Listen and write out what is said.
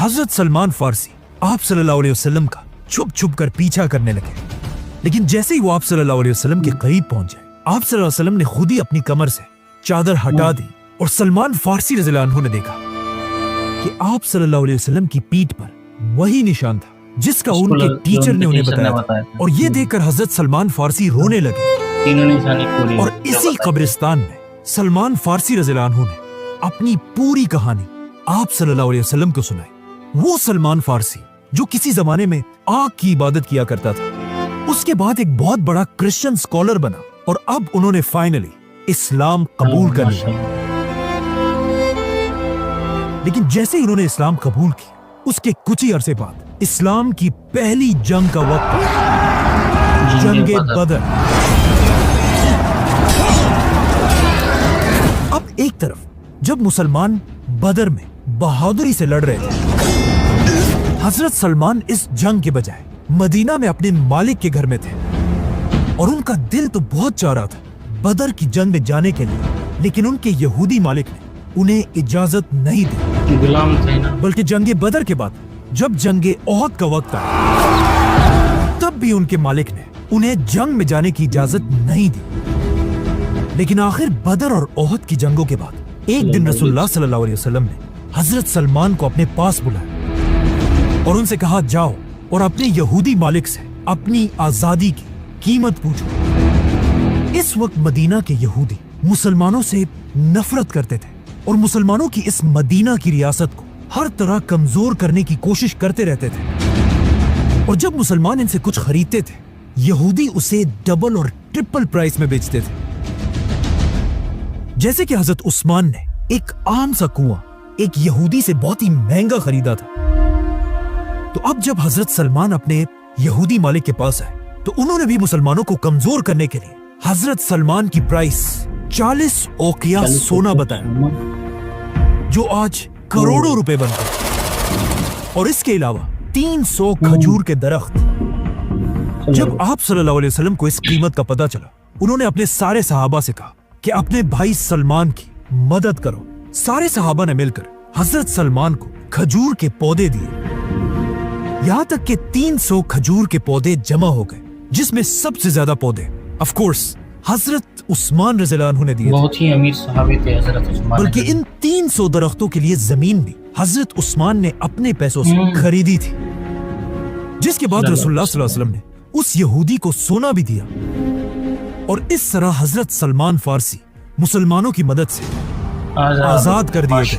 हजरत सलमान फारसी आप सल्लल्लाहु अलैहि वसल्लम का छुप छुप कर पीछा करने लगे, लेकिन जैसे ही वो आप सल्लल्लाहु अलैहि वसल्लम के करीब पहुंचे, आप सल्लल्लाहु अलैहि वसल्लम ने खुद ही अपनी कमर से चादर हटा दी और सलमान फारसी रज़ियल्लाहु अन्हु ने देखा कि आप सल्लल्लाहु अलैहि वसल्लम की पीठ पर वही निशान था जिसका उनके टीचर ने उन्हें बताया था। और ये देखकर हजरत सलमान फारसी रोने लगे। तीनों निशानी पूरी और इसी कब्रिस्तान में सलमान फारसी रज़ियल्लाहु अन्हु ने अपनी पूरी कहानी आप सल्लल्लाहु अलैहि वसल्लम को सुनाई। वो सलमान फारसी जो किसी जमाने में आग की इबादत किया करता था, उसके बाद एक बहुत बड़ा क्रिश्चियन स्कॉलर बना और अब उन्होंने फाइनली इस्लाम कबूल कर लिया। लेकिन जैसे ही उन्होंने इस्लाम कबूल की, उसके कुछ ही अरसे बाद इस्लाम की पहली जंग का वक्त, जंगे बदर। अब एक तरफ जब मुसलमान बदर में बहादुरी से लड़ रहे थे, हजरत सलमान इस जंग के बजाय मदीना में अपने मालिक के घर में थे और उनका दिल तो बहुत चाह रहा था बदर की जंग में जाने के लिए, लेकिन उनके यहूदी मालिक ने उन्हें इजाजत नहीं दी। गुलाम थे ना। बल्कि जंगे बदर के बाद जब जंगे ओहद का वक्त आया, तब भी उनके मालिक ने उन्हें जंग में जाने की इजाजत नहीं दी। लेकिन आखिर बदर और ओहद की जंगों के बाद एक दिन रसूलुल्लाह सल्लल्लाहु अलैहि वसल्लम ने हजरत सलमान को अपने पास बुलाया और उनसे कहा, जाओ और अपने यहूदी मालिक से अपनी आजादी की कीमत पूछो। इस वक्त मदीना के यहूदी मुसलमानों से नफरत करते थे और मुसलमानों की इस मदीना की रियासत को हर तरह कमजोर करने की कोशिश करते रहते थे। और जब मुसलमान इनसे कुछ खरीदते थे, यहूदी उसे डबल और ट्रिपल प्राइस में बेचते थे। जैसे कि हजरत उस्मान ने एक आम सा कुआं एक यहूदी से बहुत ही महंगा खरीदा था, तो अब जब हजरत सलमान अपने यहूदी मालिक के पास आए, तो उन्होंने भी मुसलमानों को कमजोर करने के लिए हजरत सलमान की प्राइस 40 ओकिया सोना बताया, जो आज करोड़ों रुपए बनते हैं। और इसके अलावा 300 खजूर के दरख्त। जब आप सल्लल्लाहु अलैहि वसल्लम को इस कीमत का पता चला, उन्होंने अपने सारे सहाबा से कहा कि अपने भाई सलमान की मदद करो। सारे सहाबा ने मिलकर हजरत सलमान को खजूर के पौधे दिए, यहां तक कि 300 खजूर के पौधे जमा हो गए, जिसमें सबसे ज्यादा पौधे ऑफ कोर्स हजरत उस्मान रज़ियल्लाहु अन्हु ने दिए। बहुत ही अमीर सहाबी थे हजरत उस्मान। बल्कि इन 300 दरख्तों के लिए जमीन भी हजरत उस्मान ने अपने पैसों से खरीदी थी, जिसके बाद रसूलुल्लाह सल्लल्लाहु अलैहि वसल्लम ने उस यहूदी को सोना भी दिया। और इस तरह हजरत सलमान फारसी मुसलमानों की मदद से आजाद कर दिए गए।